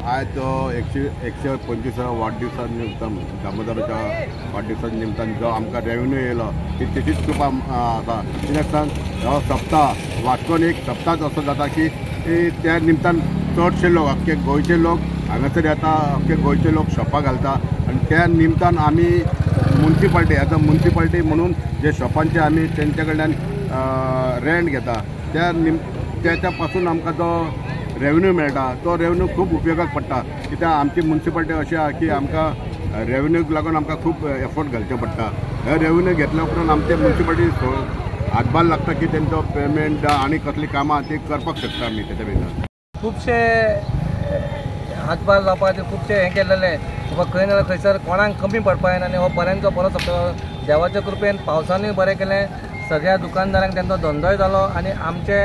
आज 125 वाढदिवसा निमतान दामोदराच्या वाढदिवसा निमतान जो आमकां रेव्हेन्यू येयलो ती तेचीच कृपा आसा। कित्याक सांग हो सप्ताह वास्कोन एक सप्ताह असो जाता की त्या निमतान चडशे लोक अख्खे गोंयचे लोक हांगासर येता, अख्खे गोंयचे लोक शॉपां घालता आनी त्या निमतान आमी म्युनिसिपाल्टी एज अ म्युनिसिपाल्टी म्हणून जे शॉपांचे आमी तेंच्या कडल्यान रेंट घेता त्याच्या पासून आमकां जो रेव्हेन्यू मेळटा तो रेव्हेन्यू खूब उपयोगाक पडटा। कित्याक आमची म्युनिसिपाल्टी अशी आसा की आमकां रेव्हेन्यूक लागून आमकां खूब एफर्ट घालचे पडटा। हे रेव्हेन्यू घेतल्या उपरांत आमचे म्युनिसिपाल्टी हातभार लागता की तेंचो पेमेंट आनी कसली कामां ती करपाक शकता आमी तेच्या भितर। खुबशे हातभार लावपाचे खुबशे हें केलेले खंय ना खंयसर कोणाक कमी पडपा येना आनी हो बऱ्यांचो बरो सप्तक देवाच्या कृपेन पावसानूय बरें केलें। सगळ्या दुकानदारांक तेंचो धंदोय जालो आनी आमचे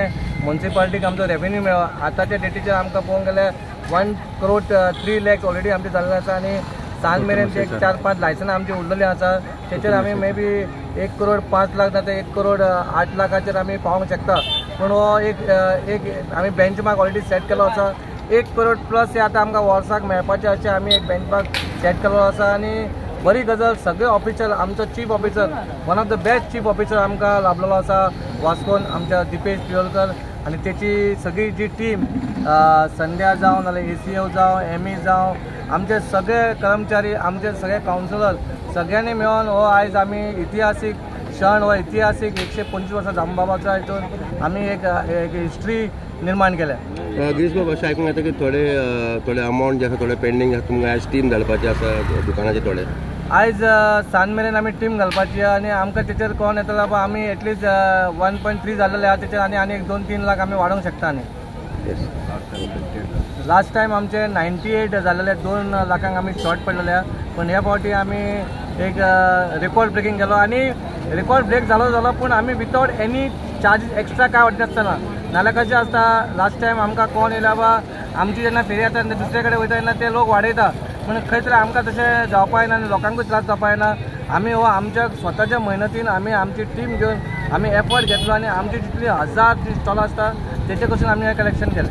म्युनिसिपाल्टीक आमचो रेव्हेन्यू मेळ्ळो। आतांच्या डेटीचेर आमकां पळोवंक गेल्यार 1 करोड 3 लाख ऑलरेडी आमचे जाल्ले आसा आनी सांज मेरेन ते 4-5 लायसनां आमची उरलेली आसा। तेचेर आमी मे बी 1 करोड 5 लाख ना ते 1 करोड 8 लाखाचेर आमी पावोंक शकता। पूण हो एक आमी बेंचमार्क ऑलरेडी सेट केलो आसा। 1 करोड प्लस हे आतां आमकां वर्साक मेळपाचें अशें आमी एक बेंचमार्क सेट केलो आसा। आनी बरी गजाल सगळे ऑफिसर आमचो chief officer one of the best chief officer आमकां लाभलेलो आसा वास्कोन आमच्या दिपेश पिळोलकर आनी तेची सगळी जी टीम संध्या जावं नाल्यार ACO जावं ME जावं आमचे सगळे कर्मचारी आमचे सगळे कावन्सिलर सगळ्यांनी मेळून हो आयज आमी इतिहासीक क्षण हो इतिहासीक 125 वर्सां जांबाबाच्या हितून आमी एक हिस्ट्री निर्माण केल्या। गिरीश बाब अशें आयकूंक येता की थोडे अमावंट जे आसा थोडे पेंडींग आसा तुमकां आयज टीम घालपाची आसा दुकानाचे थोडे आयज सांज मेरेन आमी टीम घालपाची आनी आमकां तेचेर कोण येतलो बाबा आमी एटलीस्ट 1.3 जाल्लेले आहा तेचेर आनी एक 2-3 लाख आमी वाडोवंक शकता। आनी लास्ट टायम आमचे 98 जाल्लेले 2 लाखांक आमी शॉर्ट पडलेले पूण ह्या फावटी आमी एक रिकॉर्ड ब्रेकींग केलो आनी रिकॉर्ड ब्रेक जालो पूण आमी विथआउट एनी चार्जीस एक्स्ट्रा काय वाडट नासतना नाल्यार कशें आसता लास्ट टायम आमकां कोण येयला बाबा आमची जेन्ना फेरी येता तेन्ना दुसरे कडेन वयता तेन्ना ते लोक वाडयता पूण खंय तरी आमकां तशें जावपा येना आनी लोकांकूय त्रास जावपा येना। आमी हो आमच्या स्वताच्या मेहनतीन आमी आमची टीम घेवन आमी एफर्ट घेतलो आनी आमची जितली 1000 जी स्टॉल आसता तेचे कडसून आमी हें कलेक्शन केलें।